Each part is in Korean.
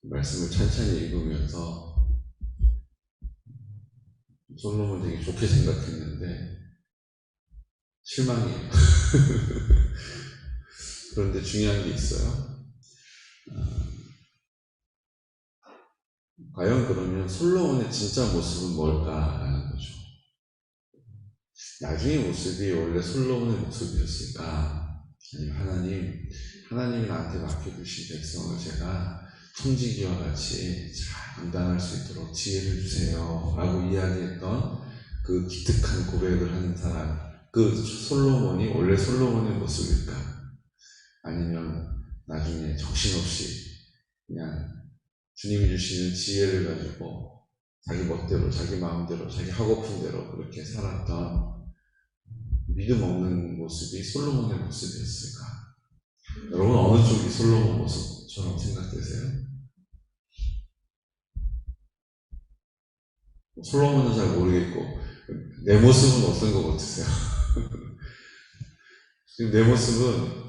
말씀을 찬찬히 읽으면서 솔로몬 되게 좋게 생각했는데 실망이에요. 그런데 중요한 게 있어요. 과연 그러면 솔로몬의 진짜 모습은 뭘까라는 거죠. 나중의 모습이 원래 솔로몬의 모습이었을까? 아니면 하나님이 나한테 맡겨주신 백성을 제가 청지기와 같이 잘 감당할 수 있도록 지혜를 주세요 라고 이야기했던 그 기특한 고백을 하는 사람, 그 솔로몬이 원래 솔로몬의 모습일까? 아니면 나중에 정신없이 그냥 주님이 주시는 지혜를 가지고 자기 멋대로, 자기 마음대로, 자기 하고픈 대로 그렇게 살았던 믿음 없는 모습이 솔로몬의 모습이었을까? 여러분 어느 쪽이 솔로몬 모습처럼 생각되세요? 솔로몬은 잘 모르겠고 내 모습은 어떤 것 같으세요? 지금 내 모습은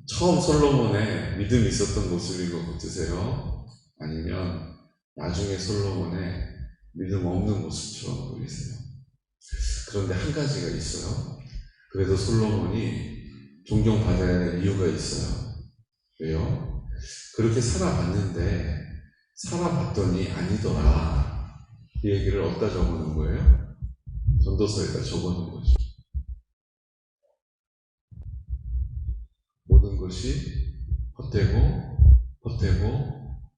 처음 솔로몬의 믿음이 있었던 모습인 것 같으세요? 아니면 나중에 솔로몬의 믿음 없는 모습처럼 보이세요? 그런데 한 가지가 있어요. 그래도 솔로몬이 존경받아야 할 이유가 있어요. 왜요? 그렇게 살아봤는데 살아봤더니 아니더라. 이 얘기를 어디다 적어놓은 거예요? 전도서에다 적어놓은 거죠. 모든 것이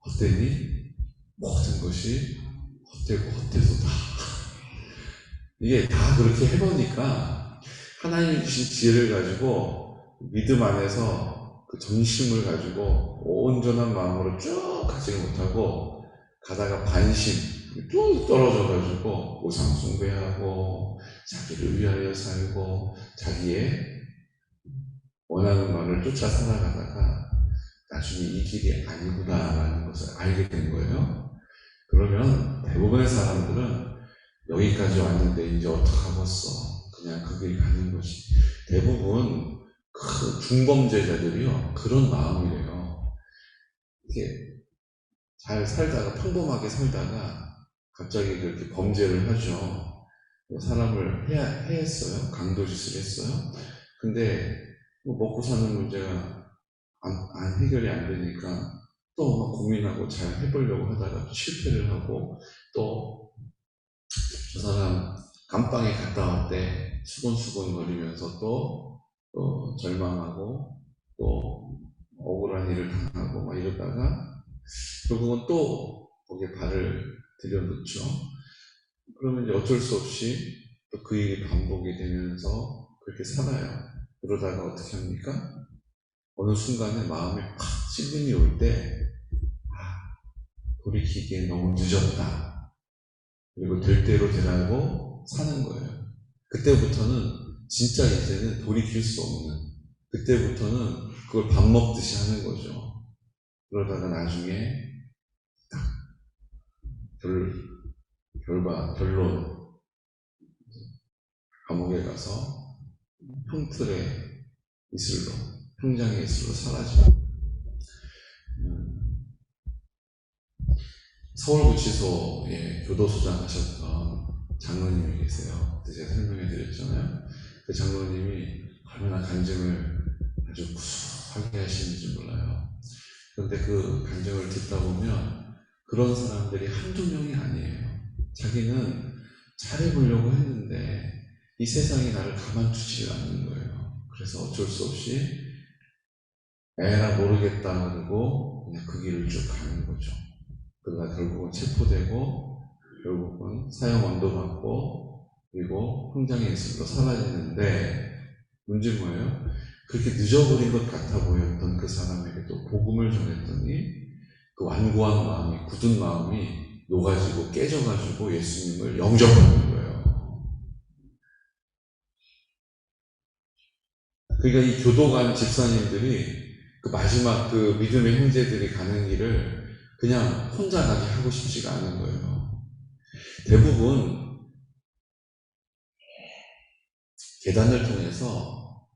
헛되니 모든 것이 헛되고 헛되도다. 이게 다 그렇게 해보니까 하나님이 주신 지혜를 가지고 믿음 안에서 그 전심을 가지고 온전한 마음으로 쭉 가지를 못하고 가다가 반심 쭉 떨어져가지고 우상 숭배하고 자기를 위하여 살고 자기의 원하는 말을 쫓아 살아가다가 나중에 이 길이 아니구나라는 것을 알게 된 거예요. 그러면 대부분의 사람들은 여기까지 왔는데 이제 어떡하겠어. 그냥 그 길 가는 것이. 대부분 그 중범죄자들이요. 그런 마음이래요. 이렇게 잘 살다가 평범하게 살다가 갑자기 그렇게 범죄를 하죠. 사람을 해했어요. 강도짓을 했어요. 근데 뭐 먹고 사는 문제가 안 해결이 안 되니까 또 막 고민하고 잘 해보려고 하다가 또 실패를 하고 또 저 사람 감방에 갔다 왔대 수곤수곤거리면서 또 절망하고 또 억울한 일을 당하고 막 이러다가 결국은 또 거기에 발을 들여놓죠. 그러면 이제 어쩔 수 없이 또 그 일이 반복이 되면서 그렇게 살아요. 그러다가 어떻게 합니까? 어느 순간에 마음에 팍 찔림이 올 때, 아, 돌이키기에 너무 늦었다. 그리고 될 대로 되라고 사는 거예요. 그때부터는 진짜 이제는 돌이킬 수 없는, 그때부터는 그걸 밥 먹듯이 하는 거죠. 그러다가 나중에 딱 결론, 감옥에 가서 형틀의 이슬로, 형장의 이슬로 사라집니다. 서울구치소에 교도소장 하셨던 장로님이 계세요. 그때 제가 설명해 드렸잖아요. 그 장로님이 얼마나 간증을 아주 구수하게 하시는지 몰라요. 그런데 그 간증을 듣다 보면 그런 사람들이 한두 명이 아니에요. 자기는 잘해보려고 했는데 이 세상이 나를 가만두지 않는 거예요. 그래서 어쩔 수 없이 에라 모르겠다 그러고 그냥 그 길을 쭉 가는 거죠. 그러다 결국은 체포되고 결국은 사형 언도받고 그리고 형장의 있으로 사라지는데 문제는 뭐예요? 그렇게 늦어버린 것 같아 보였던 그 사람에게 또 복음을 전했더니 그 완고한 마음이 굳은 마음이 녹아지고 깨져가지고 예수님을 영접하는 거예요. 그러니까 이 교도관 집사님들이 그 마지막 그 믿음의 형제들이 가는 길을 그냥 혼자 가게 하고 싶지가 않은 거예요. 대부분 계단을 통해서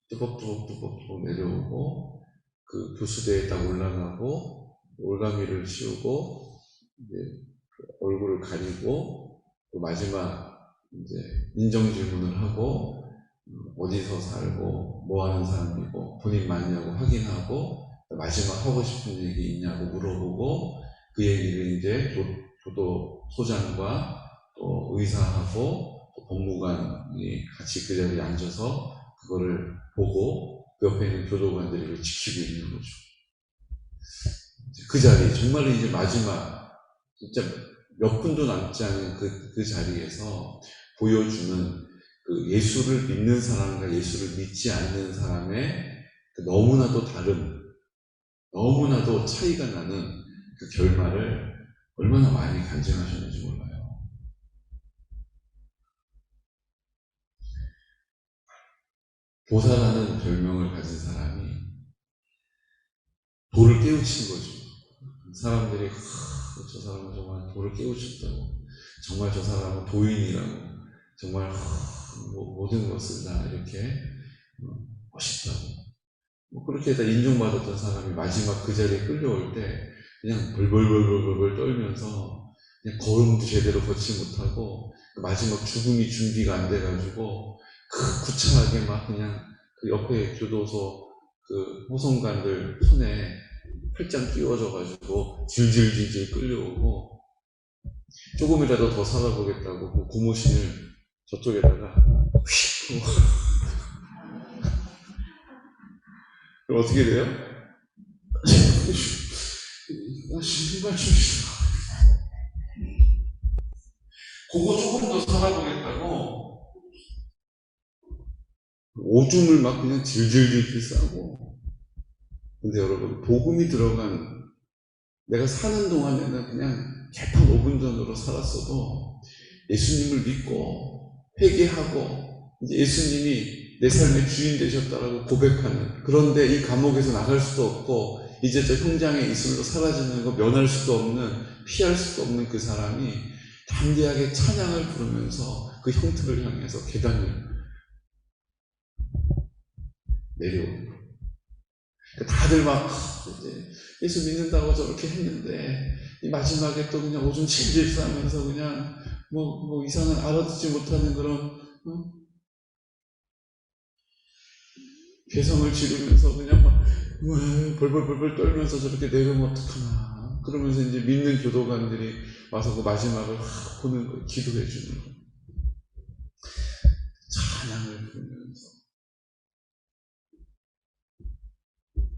뚜벅뚜벅 내려오고 그 교수대에 딱 올라가고 올가미를 씌우고 이제 얼굴을 가리고 또 마지막 이제 인정 질문을 하고 어디서 살고 뭐 하는 사람이고 본인 맞냐고 확인하고 마지막 하고 싶은 얘기 있냐고 물어보고 그 얘기를 이제 교도 소장과 또 의사하고 또 법무관이 같이 그 자리에 앉아서 그거를 보고 그 옆에 있는 교도관들이 그걸 지키고 있는 거죠. 그 자리 정말 이제 마지막 진짜 몇 분도 남지 않은 그 자리에서 보여주는 그 예수를 믿는 사람과 예수를 믿지 않는 사람의 그 너무나도 다른, 너무나도 차이가 나는 그 결말을 얼마나 많이 간증하셨는지 몰라요. 보사라는 별명을 가진 사람이 돌을 깨우친 거죠. 사람들이 저 사람은 정말 돌을 깨우쳤다고, 정말 저 사람은 도인이라고, 정말 모든 것을 다 이렇게 멋있다고, 그렇게 다 인정받았던 사람이 마지막 그 자리에 끌려올 때 그냥 벌벌벌벌벌 떨면서 그냥 걸음도 제대로 걷지 못하고 마지막 죽음이 준비가 안 돼가지고 구차하게 막 그냥 그 옆에 교도소 그 호송관들 손에 팔짱 끼워져가지고 질질질질 끌려오고 조금이라도 더 살아보겠다고 그 고무신을 저쪽에다가 휙 그럼 어떻게 돼요? 나 신발 좀 신어. 그거 조금 더 살아보겠다고 오줌을 막 그냥 질질질질 싸고. 근데 여러분, 복음이 들어간, 내가 사는 동안에는 그냥 개판 5분 전으로 살았어도 예수님을 믿고 회개하고 이제 예수님이 내 삶의 주인 되셨다라고 고백하는, 그런데 이 감옥에서 나갈 수도 없고 이제 저 형장의 이슬로 사라지는 거 면할 수도 없는, 피할 수도 없는 그 사람이 담대하게 찬양을 부르면서 그 형틀을 향해서 계단을 내려오는 거예요. 다들 막 이제 예수 믿는다고 저렇게 했는데 이 마지막에 또 그냥 오줌 질질 싸면서 그냥 뭐 이상한 알아듣지 못하는 그런 개성을 지르면서 그냥 막 벌벌벌벌 떨면서 저렇게 내려오면 어떡하나, 그러면서 이제 믿는 교도관들이 와서 그 마지막을 보는 거예요. 기도해 주는 거예요. 찬양을 부르면서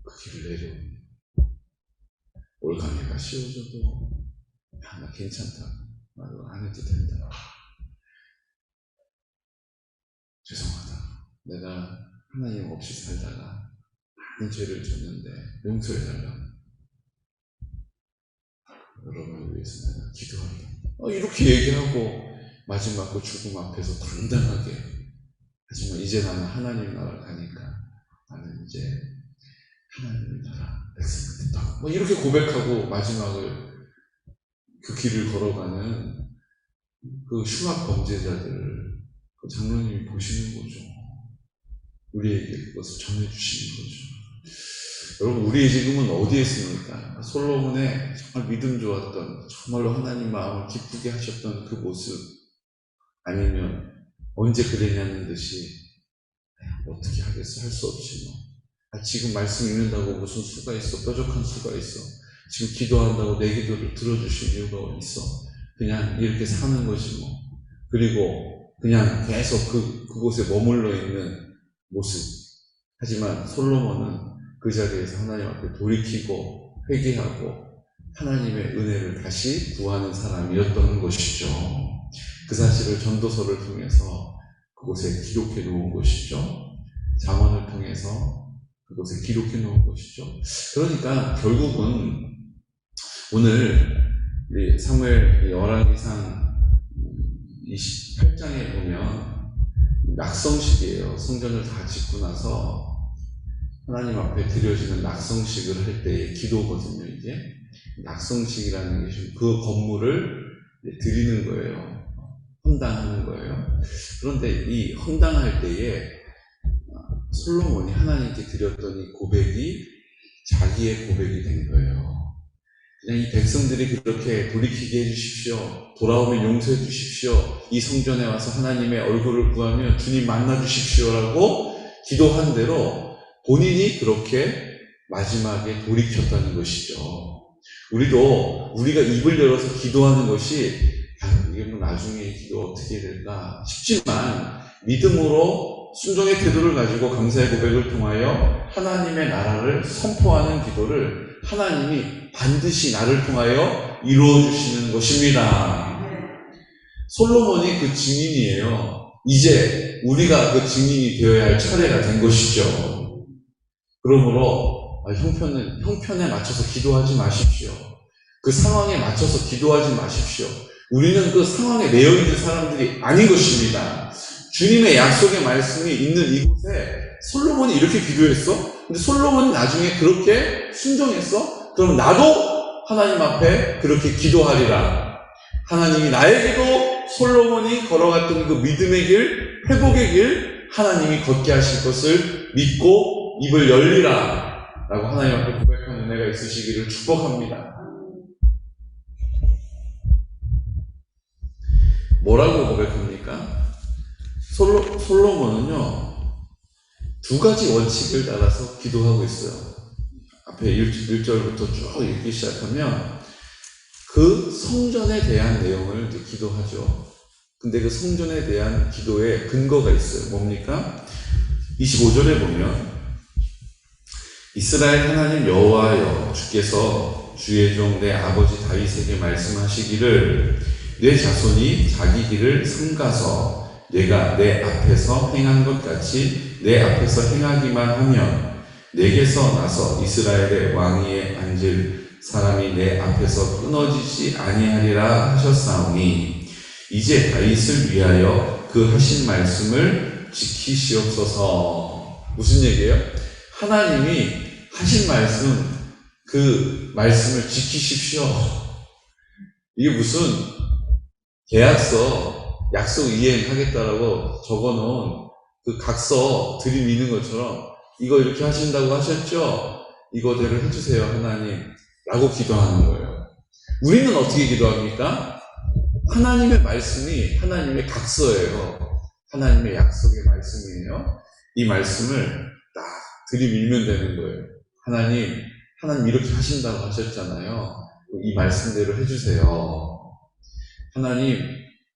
그 길을 내려옵니다. 올가미가 씌워져도 나 괜찮다, 나도 안 해도 된다, 죄송하다, 내가 하나님 없이 살다가 많은 죄를 졌는데 용서해달라, 여러분을 위해서 내가 기도한다, 이렇게 얘기하고 마지막 그 죽음 앞에서 당당하게, 하지만 이제 나는 하나님 나라 가니까 나는 이제 하나님 나라 백성이 됐다, 이렇게 고백하고 마지막을 그 길을 걸어가는 그 흉악 범죄자들을 그 장로님이 보시는 거죠. 우리에게 그것을 전해주시는 거죠. 여러분, 우리의 지금은 어디에 있습니까? 솔로몬의 정말 믿음 좋았던, 정말로 하나님 마음을 기쁘게 하셨던 그 모습, 아니면 언제 그랬냐는 듯이 어떻게 하겠어, 할 수 없지 뭐, 지금 말씀 읽는다고 무슨 수가 있어, 뾰족한 수가 있어, 지금 기도한다고 내 기도를 들어주실 이유가 있어, 그냥 이렇게 사는 것이 뭐, 그리고 그냥 계속 그곳에 머물러 있는 모습. 하지만 솔로몬은 그 자리에서 하나님 앞에 돌이키고 회개하고 하나님의 은혜를 다시 구하는 사람이었던 것이죠. 그 사실을 전도서를 통해서 그곳에 기록해 놓은 것이죠. 잠언을 통해서 그곳에 기록해 놓은 것이죠. 그러니까 결국은 오늘 우리 사무엘 열왕기상 28장에 보면 낙성식이에요. 성전을 다 짓고 나서 하나님 앞에 드려지는 낙성식을 할 때의 기도거든요. 이게 낙성식이라는 것이 그 건물을 드리는 거예요. 헌당하는 거예요. 그런데 이 헌당할 때에 솔로몬이 하나님께 드렸던 이 고백이 자기의 고백이 된 거예요. 그냥 이 백성들이 그렇게 돌이키게 해주십시오. 돌아오면 용서해 주십시오. 이 성전에 와서 하나님의 얼굴을 구하며 주님 만나 주십시오라고 기도한 대로 본인이 그렇게 마지막에 돌이켰다는 것이죠. 우리가 입을 열어서 기도하는 것이 이게 뭐 나중에 기도 어떻게 될까 싶지만 믿음으로 순종의 태도를 가지고 감사의 고백을 통하여 하나님의 나라를 선포하는 기도를 하나님이 반드시 나를 통하여 이루어 주시는 것입니다. 솔로몬이 그 증인이에요. 이제 우리가 그 증인이 되어야 할 차례가 된 것이죠. 그러므로 형편에 맞춰서 기도하지 마십시오. 그 상황에 맞춰서 기도하지 마십시오. 우리는 그 상황에 매여 있는 사람들이 아닌 것입니다. 주님의 약속의 말씀이 있는 이곳에 솔로몬이 이렇게 기도했어? 근데 솔로몬이 나중에 그렇게 순종했어? 그럼 나도 하나님 앞에 그렇게 기도하리라. 하나님이 나에게도 솔로몬이 걸어갔던 그 믿음의 길, 회복의 길, 하나님이 걷게 하실 것을 믿고 입을 열리라 라고 하나님 앞에 고백하는 은혜가 있으시기를 축복합니다. 뭐라고 고백합니까? 솔로몬은요, 두 가지 원칙을 따라서 기도하고 있어요. 앞에 1절부터 쭉 읽기 시작하면 그 성전에 대한 내용을 이제 기도하죠. 근데 그 성전에 대한 기도에 근거가 있어요. 뭡니까? 25절에 보면 이스라엘 하나님 여호와여 주께서 주의 종 내 아버지 다윗에게 말씀하시기를 내 자손이 자기 길을 삼가서 내가 내 앞에서 행한 것 같이 내 앞에서 행하기만 하면 내게서 나서 이스라엘의 왕위에 앉을 사람이 내 앞에서 끊어지지 아니하리라 하셨사오니 이제 다윗을 위하여 그 하신 말씀을 지키시옵소서. 무슨 얘기예요? 하나님이 하신 말씀, 그 말씀을 지키십시오. 이게 무슨 계약서, 약속 이행하겠다라고 적어놓은 그 각서 들이미는 것처럼 이거 이렇게 하신다고 하셨죠? 이거대로 해주세요, 하나님. 라고 기도하는 거예요. 우리는 어떻게 기도합니까? 하나님의 말씀이 하나님의 각서예요. 하나님의 약속의 말씀이에요. 이 말씀을 딱 들이밀면 되는 거예요. 하나님 이렇게 하신다고 하셨잖아요. 이 말씀대로 해주세요. 하나님,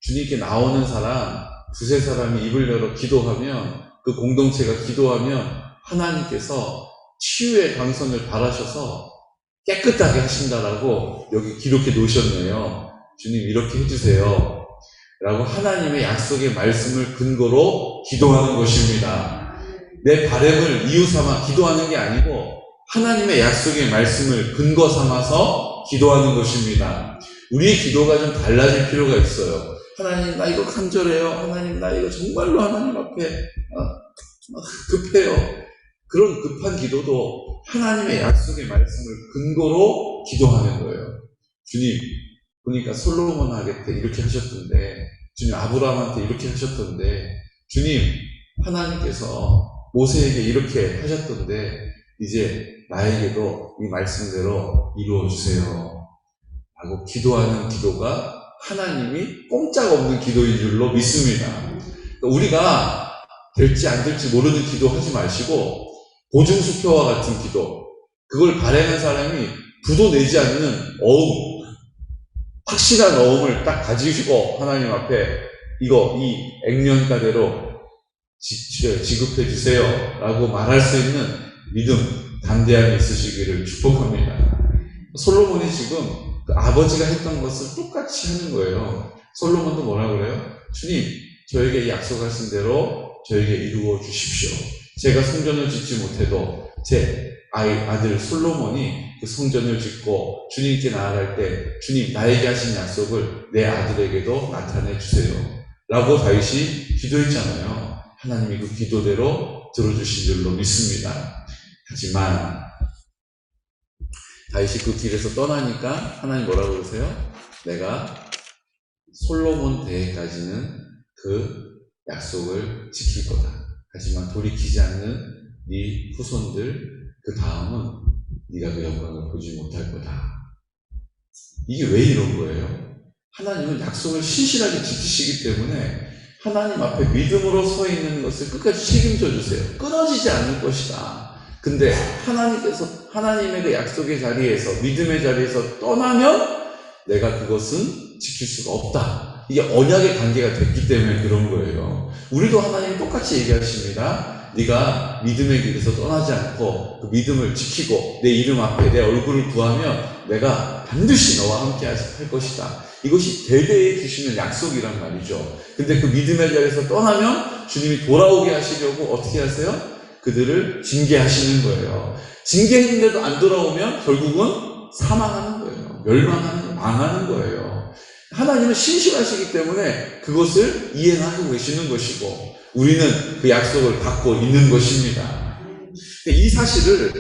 주님께 나오는 사람, 두세 사람이 입을 열어 기도하면, 그 공동체가 기도하면 하나님께서 치유의 강선을 바라셔서 깨끗하게 하신다라고 여기 기록해 놓으셨네요. 주님 이렇게 해주세요. 라고 하나님의 약속의 말씀을 근거로 기도하는 것입니다. 내 바람을 이유 삼아 기도하는 게 아니고 하나님의 약속의 말씀을 근거 삼아서 기도하는 것입니다. 우리의 기도가 좀 달라질 필요가 있어요. 하나님 나 이거 간절해요. 하나님 나 이거 정말로 하나님 앞에 급해요. 그런 급한 기도도 하나님의 약속의 말씀을 근거로 기도하는 거예요. 주님, 그러니까 솔로몬에게 이렇게 하셨던데, 주님 아브라함한테 이렇게 하셨던데, 주님 하나님께서 모세에게 이렇게 하셨던데 이제 나에게도 이 말씀대로 이루어 주세요. 라고 기도하는 기도가 하나님이 꼼짝없는 기도인 줄로 믿습니다. 그러니까 우리가 될지 안 될지 모르는 기도 하지 마시고 보증수표와 같은 기도, 그걸 바라는 사람이 부도 내지 않는 어음, 확실한 어음을 딱 가지시고 하나님 앞에 이 액면가대로 지급해 주세요 라고 말할 수 있는 믿음, 담대함이 있으시기를 축복합니다. 솔로몬이 지금 그 아버지가 했던 것을 똑같이 하는 거예요. 솔로몬도 뭐라 그래요? 주님, 저에게 약속하신 대로 저에게 이루어 주십시오. 제가 성전을 짓지 못해도 제 아들 솔로몬이 그 성전을 짓고 주님께 나아갈 때 주님 나에게 하신 약속을 내 아들에게도 나타내 주세요 라고 다윗이 기도했잖아요. 하나님이 그 기도대로 들어주신 줄로 믿습니다. 하지만 다윗이 그 길에서 떠나니까 하나님 뭐라고 그러세요? 내가 솔로몬 때까지는 그 약속을 지킬 거다. 하지만 돌이키지 않는 네 후손들 그 다음은 네가 그 영광을 보지 못할 거다. 이게 왜 이런 거예요? 하나님은 약속을 신실하게 지키시기 때문에 하나님 앞에 믿음으로 서 있는 것을 끝까지 책임져 주세요. 끊어지지 않을 것이다. 근데 하나님께서 하나님의 그 약속의 자리에서 믿음의 자리에서 떠나면 내가 그것은 지킬 수가 없다. 이게 언약의 관계가 됐기 때문에 그런 거예요. 우리도 하나님이 똑같이 얘기하십니다. 네가 믿음의 길에서 떠나지 않고 그 믿음을 지키고 내 이름 앞에 내 얼굴을 구하면 내가 반드시 너와 함께 할 것이다. 이것이 대대에 주시는 약속이란 말이죠. 근데 그 믿음의 자리에서 떠나면 주님이 돌아오게 하시려고 어떻게 하세요? 그들을 징계하시는 거예요. 징계했는데도 안 돌아오면 결국은 사망하는 거예요. 멸망하는, 망하는 거예요. 하나님은 신실하시기 때문에 그것을 이해하고 계시는 것이고 우리는 그 약속을 받고 있는 것입니다. 이 사실을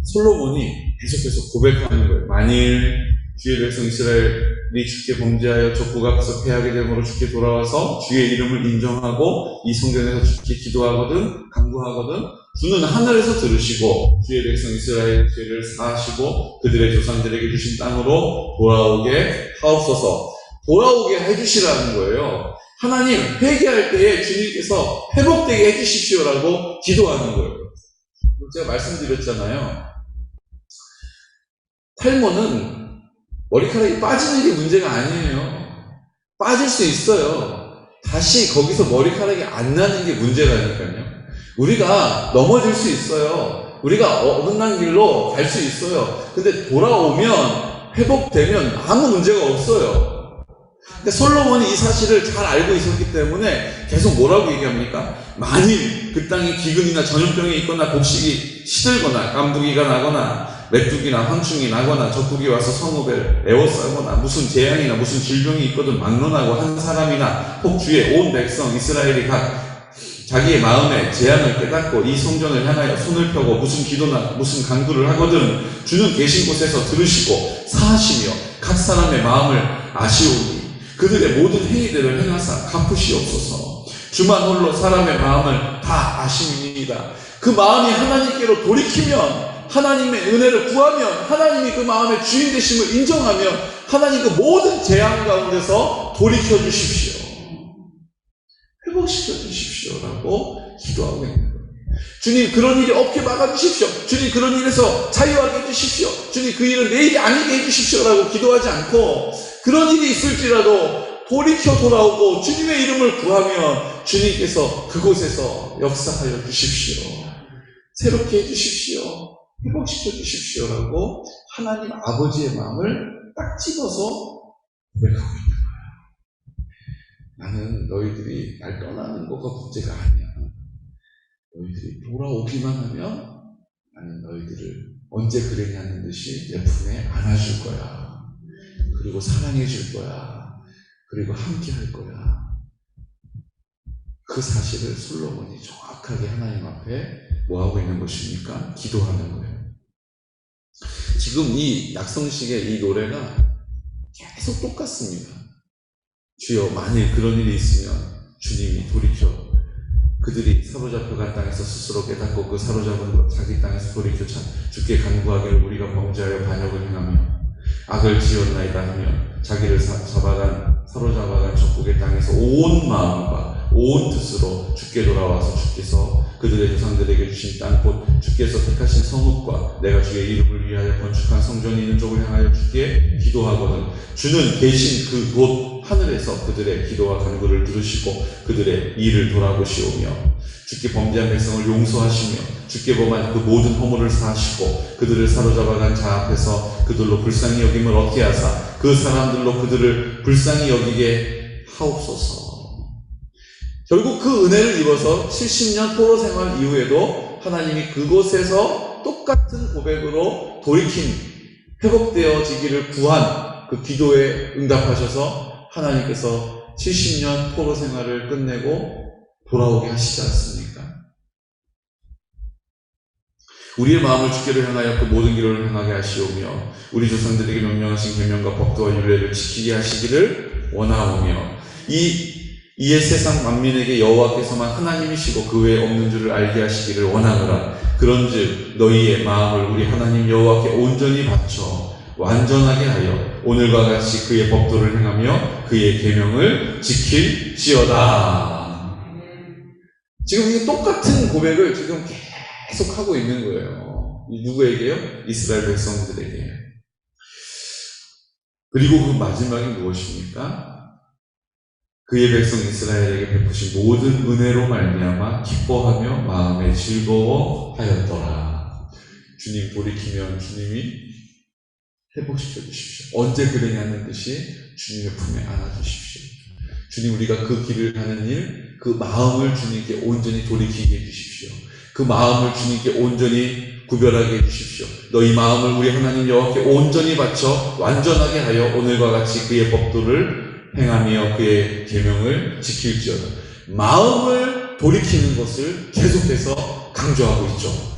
솔로몬이 계속해서 고백하는 거예요. 만일 주의 백성 이스라엘이 주께 범죄하여 족국 앞에서 패하게 되므로 주께 돌아와서 주의 이름을 인정하고 이 성전에서 주께 기도하거든 간구하거든 주는 하늘에서 들으시고 주의 백성 이스라엘 죄를 사하시고 그들의 조상들에게 주신 땅으로 돌아오게 하옵소서. 돌아오게 해주시라는 거예요. 하나님 회개할 때에 주님께서 회복되게 해주십시오라고 기도하는 거예요. 제가 말씀드렸잖아요. 탈모는 머리카락이 빠지는 게 문제가 아니에요. 빠질 수 있어요. 다시 거기서 머리카락이 안 나는 게 문제라니까요. 우리가 넘어질 수 있어요. 우리가 어긋난 길로 갈 수 있어요. 근데 돌아오면 회복되면 아무 문제가 없어요. 근데 솔로몬이 이 사실을 잘 알고 있었기 때문에 계속 뭐라고 얘기합니까? 만일 그 땅이 기근이나 전염병이 있거나 곡식이 시들거나 깐부기가 나거나 메뚜기나 황충이 나거나 적국이 와서 성읍을 에워싸거나 무슨 재앙이나 무슨 질병이 있거든 막론하고 한 사람이나 혹 주의 온 백성 이스라엘이 각 자기의 마음에 재앙을 깨닫고 이 성전을 향하여 손을 펴고 무슨 기도나 무슨 간구를 하거든 주는 계신 곳에서 들으시고 사하시며 각 사람의 마음을 아시오니 그들의 모든 행위들을 행하사 갚으시옵소서. 주만 홀로 사람의 마음을 다 아심입니다. 그 마음이 하나님께로 돌이키면 하나님의 은혜를 구하면 하나님이 그 마음의 주인 되심을 인정하면 하나님 그 모든 재앙 가운데서 돌이켜 주십시오. 회복시켜 주십시오라고 기도하고 있는 거예요. 주님 그런 일이 없게 막아주십시오. 주님 그런 일에서 자유하게 해주십시오. 주님 그 일은 내 일이 아니게 해주십시오라고 기도하지 않고 그런 일이 있을지라도 돌이켜 돌아오고 주님의 이름을 구하면 주님께서 그곳에서 역사하여 주십시오. 새롭게 해주십시오. 회복시켜 주십시오라고 하나님 아버지의 마음을 딱 집어서 고백하고 있는 거야. 나는 너희들이 날 떠나는 거가 문제가 아니야. 너희들이 돌아오기만 하면 나는 너희들을 언제 그랬냐는 듯이 내 품에 안아줄 거야. 그리고 사랑해 줄 거야. 그리고 함께 할 거야. 그 사실을 솔로몬이 정확하게 하나님 앞에 뭐 하고 있는 것입니까? 기도하는 거예요. 지금 이 약성식의 이 노래가 계속 똑같습니다. 주여 만일 그런 일이 있으면 주님이 돌이켜 그들이 사로잡혀간 땅에서 스스로 깨닫고 그 사로잡은 자기 땅에서 돌이켜 주께 간구하기를 우리가 범죄하여 반역을 행하며 악을 지었나이다 하며 자기를 사로잡아간 적국의 땅에서 온 마음과 온 뜻으로 주께 돌아와서 주께서 그들의 조상들에게 주신 땅 곧 주께서 택하신 성읍과 내가 주의 이름을 위하여 건축한 성전이 있는 쪽을 향하여 주께 기도하거든 주는 계신 그곳 하늘에서 그들의 기도와 간구를 들으시고 그들의 일을 돌아보시오며 주께 범죄한 백성을 용서하시며 주께 범한 그 모든 허물을 사하시고 그들을 사로잡아간 자 앞에서 그들로 불쌍히 여김을 얻게 하사 그 사람들로 그들을 불쌍히 여기게 하옵소서. 결국 그 은혜를 입어서 70년 포로 생활 이후에도 하나님이 그곳에서 똑같은 고백으로 돌이킨 회복되어지기를 구한 그 기도에 응답하셔서 하나님께서 70년 포로 생활을 끝내고 돌아오게 하시지 않습니까? 우리의 마음을 주께로 향하여 그 모든 길을 행하게 하시오며 우리 조상들에게 명령하신 계명과 법도와 율례를 지키게 하시기를 원하오며 이에 세상 만민에게 여호와께서만 하나님이시고 그 외에 없는 줄을 알게 하시기를 원하노라. 그런즉 너희의 마음을 우리 하나님 여호와께 온전히 바쳐 완전하게 하여 오늘과 같이 그의 법도를 행하며 그의 계명을 지킬지어다. 지금 이 똑같은 고백을 지금 계속 하고 있는 거예요. 누구에게요? 이스라엘 백성들에게. 그리고 그 마지막이 무엇입니까? 그의 백성 이스라엘에게 베푸신 모든 은혜로 말미암아 기뻐하며 마음에 즐거워하였더라. 주님 돌이키면 주님이 회복시켜 주십시오. 언제 그러냐는 듯이 주님의 품에 안아주십시오. 주님, 우리가 그 길을 가는 일, 그 마음을 주님께 온전히 돌이키게 해주십시오. 그 마음을 주님께 온전히 구별하게 해주십시오. 너희 마음을 우리 하나님 여호와께 온전히 바쳐 완전하게 하여 오늘과 같이 그의 법도를 행하며 그의 계명을 지킬지어다. 마음을 돌이키는 것을 계속해서 강조하고 있죠.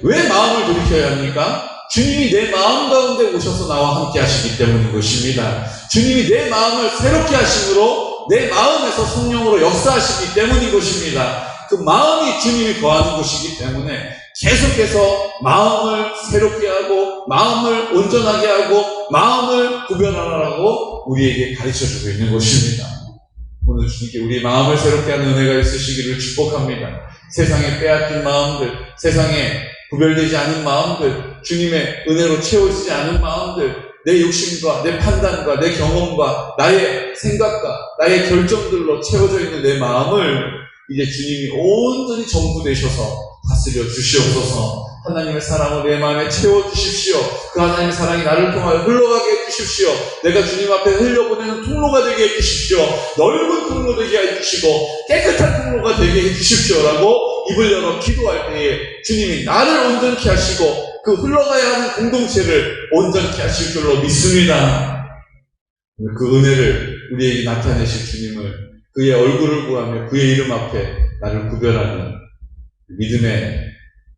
왜 마음을 돌이켜야 합니까? 주님이 내 마음 가운데 오셔서 나와 함께 하시기 때문인 것입니다. 주님이 내 마음을 새롭게 하심으로 내 마음에서 성령으로 역사하시기 때문인 것입니다. 그 마음이 주님이 거하는 곳이기 때문에 계속해서 마음을 새롭게 하고 마음을 온전하게 하고 마음을 구별하라고 우리에게 가르쳐주고 있는 것입니다. 오늘 주님께 우리 마음을 새롭게 하는 은혜가 있으시기를 축복합니다. 세상에 빼앗긴 마음들, 세상에 구별되지 않은 마음들, 주님의 은혜로 채워지지 않은 마음들, 내 욕심과 내 판단과 내 경험과 나의 생각과 나의 결정들로 채워져 있는 내 마음을 이제 주님이 온전히 전부되셔서 다스려 주시옵소서. 하나님의 사랑을 내 마음에 채워주십시오. 그 하나님의 사랑이 나를 통하여 흘러가게 해주십시오. 내가 주님 앞에 흘려보내는 통로가 되게 해주십시오. 넓은 통로 되게 해주시고 깨끗한 통로가 되게 해주십시오 라고 입을 열어 기도할 때에 주님이 나를 온전케 하시고 그 흘러가야 하는 공동체를 온전케 하실 줄로 믿습니다. 그 은혜를 우리에게 나타내실 주님을, 그의 얼굴을 구하며 그의 이름 앞에 나를 구별하는 믿음의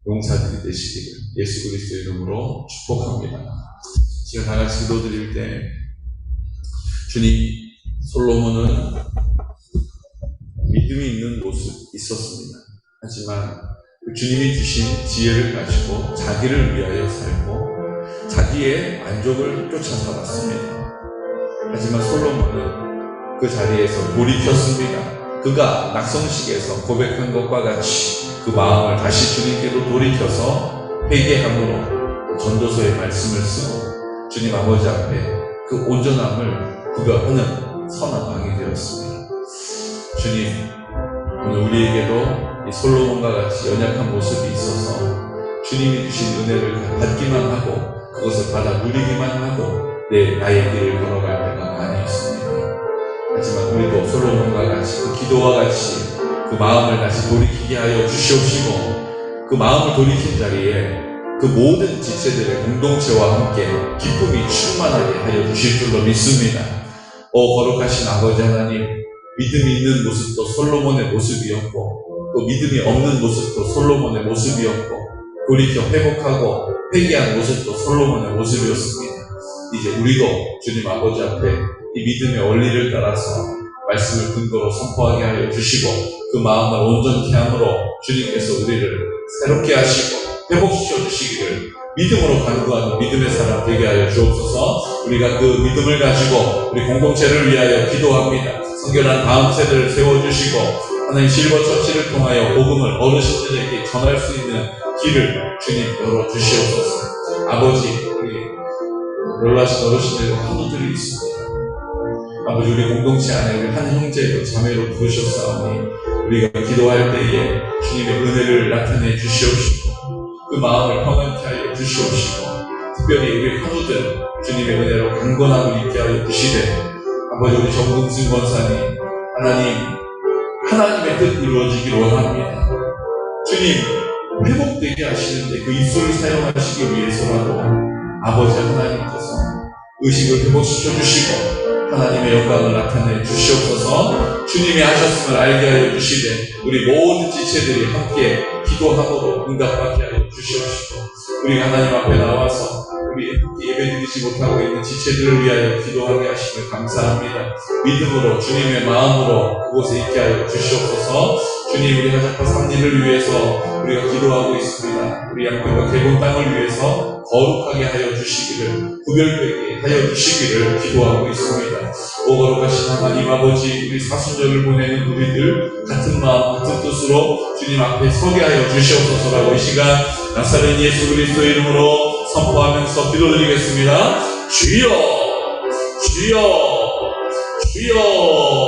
용사들이 되시기를 예수 그리스도 이름으로 축복합니다. 제가 다 같이 기도드릴 때, 주님, 솔로몬은 믿음이 있는 모습 있었습니다. 하지만 그 주님이 주신 지혜를 가지고 자기를 위하여 살고 자기의 만족을 쫓아 살았습니다. 하지만 솔로몬은 그 자리에서 돌이켰습니다. 그가 낙성식에서 고백한 것과 같이 그 마음을 다시 주님께로 돌이켜서 회개함으로 전도서의 말씀을 쓰고 주님 아버지 앞에 그 온전함을 구별하는 선한 왕이 되었습니다. 주님, 오늘 우리에게도 이 솔로몬과 같이 연약한 모습이 있어서 주님이 주신 은혜를 받기만 하고 그것을 받아 누리기만 하고 나의 길을 걸어갈 때가 많이 있습니다. 하지만 우리도 솔로몬과 같이 그 기도와 같이 그 마음을 다시 돌이키게 하여 주시옵시고 그 마음을 돌이킨 자리에 그 모든 지체들의 공동체와 함께 기쁨이 충만하게 하여 주실 줄로 믿습니다. 거룩하신 아버지 하나님, 믿음이 있는 모습도 솔로몬의 모습이었고 또 믿음이 없는 모습도 솔로몬의 모습이었고 돌이켜 회복하고 회개한 모습도 솔로몬의 모습이었습니다. 이제 우리도 주님 아버지 앞에 이 믿음의 원리를 따라서 말씀을 근거로 선포하게 하여 주시고 그 마음을 온전케 함으로 주님께서 우리를 새롭게 하시고 회복시켜 주시기를 믿음으로 간구하는 믿음의 사람 되게 하여 주옵소서. 우리가 그 믿음을 가지고 우리 공동체를 위하여 기도합니다. 성결한 다음 세대를 세워주시고 하나님 실버처치를 통하여 복음을 어르신들에게 전할 수 있는 길을 주님 열어주시옵소서. 아버지, 우리 놀라신 어르신들과 한우들이 있습니다. 아버지, 우리 공동체 안에 우리 한 형제로 자매로 부르셨사오니 우리가 기도할 때에 주님의 은혜를 나타내 주시옵시고 그 마음을 평안케 하여 주시옵시고 특별히 우리 한우들 주님의 은혜로 강건함을 있게 하여 주시되 아버지, 우리 정금승 권사님 하나님의 뜻 이루어지기를 원합니다. 주님, 회복되게 하시는데 그 입술을 사용하시기 위해서라도 아버지 하나님께서 의식을 회복시켜 주시고 하나님의 영광을 나타내 주시옵소서. 주님이 하셨음을 알게 하여 주시되 우리 모든 지체들이 함께 기도함으로 응답받게 하여 주시옵시고 우리가 하나님 앞에 나와서 우리 예배드리지 못하고 있는 지체들을 위하여 기도하게 하시며 감사합니다. 믿음으로 주님의 마음으로 그곳에 있게 하여 주시옵소서. 주님, 우리 하자파 3일을 위해서 우리가 기도하고 있습니다. 우리 양평과 개본 땅을 위해서 거룩하게 하여 주시기를, 구별되게 하여 주시기를 기도하고 있습니다. 오 거룩하신 하나님 아버지, 우리 사순절을 보내는 우리들 같은 마음 같은 뜻으로 주님 앞에 서게 하여 주시옵소서라고 이 시간 나사렛 예수 그리스도의 이름으로 선포하면서 기도드리겠습니다. 주여, 주여, 주여.